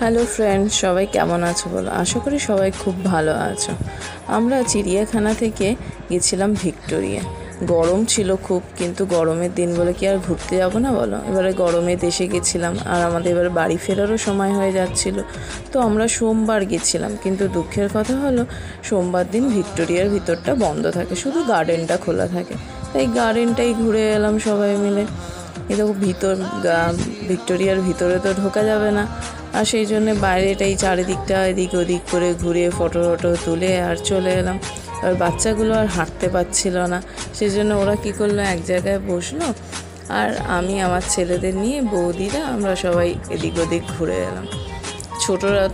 Hello friends, সবাই কেমন আছো বলো? আশা করি সবাই খুব ভালো আছো। আমরা চিড়িয়াখানা থেকে গেছিলাম ভিক্টোরিয়া। গরম ছিল খুব, কিন্তু গরমের দিন বলে কি আর ঘুরতে যাবো না বলো? এবারে গরমে দেশে গেছিলাম, আর আমাদের এবারে বাড়ি ফেরারও সময় হয়ে যাচ্ছিল। তো আমরা সোমবার গেছিলাম, কিন্তু দুঃখের কথা হলো সোমবার দিন ভিক্টোরিয়ার ভিতরটা বন্ধ থাকে, শুধু গার্ডেনটা খোলা থাকে। তাই গার্ডেনটাই ঘুরে এলাম সবাই মিলে। এরকম ভিক্টোরিয়ার ভিতরে তো ঢোকা যাবে না, আর সেই জন্যে বাইরেটাই চারিদিকটা এদিক ওদিক করে ঘুরে ফটো তুলে আর চলে এলাম। আর বাচ্চাগুলো আর হাঁটতে পারছিল না, সেই জন্য ওরা কী করলো, এক জায়গায় বসলো, আর আমি আমার ছেলেদের নিয়ে বৌদিরা আমরা সবাই এদিক ওদিক ঘুরে এলাম। ছোটরা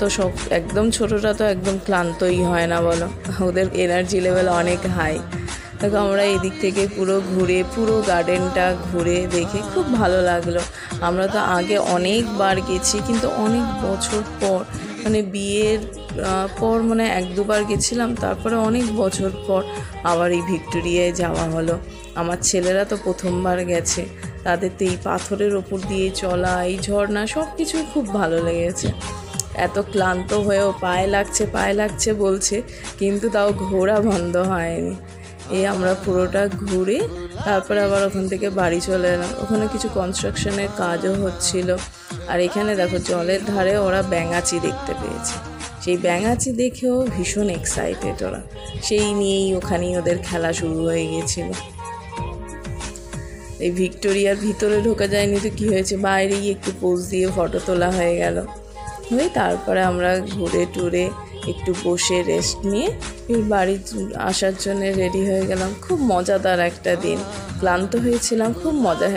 তো একদম ক্লান্তই হয় না বলো, ওদের এনার্জি লেভেল অনেক হাই। দেখো আমরা এদিক থেকে পুরো গার্ডেনটা ঘুরে দেখে খুব ভালো লাগলো। আমরা তো আগে অনেকবার গেছি, কিন্তু অনেক বছর পর, মানে বিয়ের পর মানে 1-2বার গেছিলাম, তারপরে অনেক বছর পর আবার এই ভিক্টোরিয়ায় যাওয়া হলো। আমার ছেলেরা তো প্রথমবার গেছে, তাদের তো এই পাথরের ওপর দিয়ে চলা, এই ঝর্ণা সব কিছুই খুব ভালো লেগেছে। এত ক্লান্ত হয়েও পায়ে লাগছে বলছে, কিন্তু তাও ঘোরা বন্ধ হয়নি। এই আমরা পুরোটা ঘুরে তারপরে আবার ওখান থেকে বাড়ি চলে এলাম। ওখানে কিছু কনস্ট্রাকশনের কাজও হচ্ছিল। আর এখানে দেখো জলের ধারে ওরা ব্যাঙাচি দেখতে পেয়েছে। সেই ব্যাঙাচি দেখেও ভীষণ এক্সাইটেড ওরা, সেই নিয়েই ওখানেই ওদের খেলা শুরু হয়ে গিয়েছিল। এই ভিক্টোরিয়ার ভিতরে ঢোকা যায়নি তো কী হয়েছে, বাইরেই একটু পোজ দিয়ে ফটো তোলা হয়ে গেল। তারপরে আমরা ঘুরে টুরে একটু বসে রেস্ট নিয়ে বাড়ি আসার জন্য রেডি হয়ে গেলাম। খুব মজাদার একটা দিন, ক্লান্ত হয়েছিলাম, খুব মজা